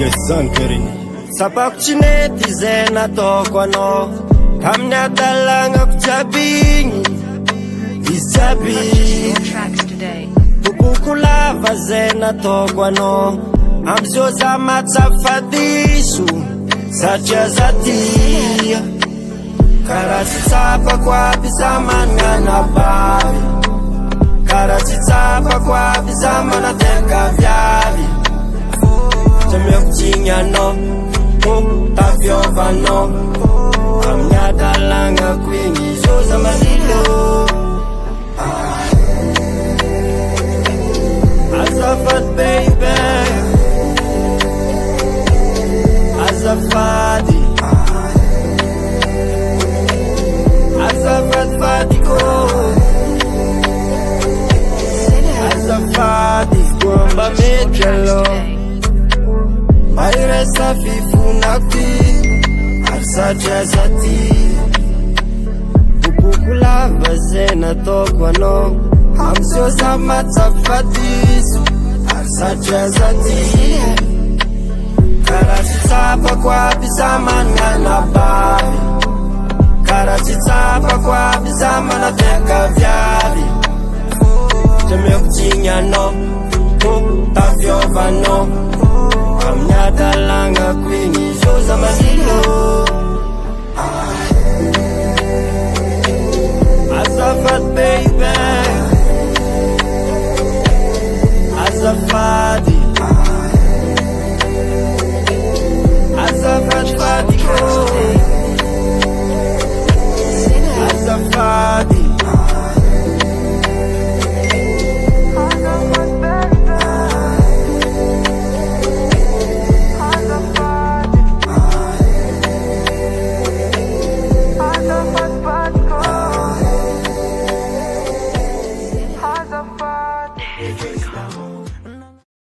Yes, son, Karin. Sapako chinety zay nataoko anao amin'ny adalagna ko jiaby igny izy jiaby bokoko lava zay nataoko anao amizio za matsafadiso satria za tia karaha tsy tsapako aby za manana bavy karaha tsy tsapako aby za manateka viavy Jamaica tinyanao tafiovanao amin'ny adalagna ko igny izo za malilo Azafady baby Azafady Azafady ko Azafady kwamba metelo Mairesa fifunaki Arsatria zati Bukoko lava zay nataoko anao amizio za matsafadiso Arsatria zati karaha tsy tsapako aby za manana bavy karaha tsy tsapako aby za manateka viavy Jamaica tinyanao tafiovanao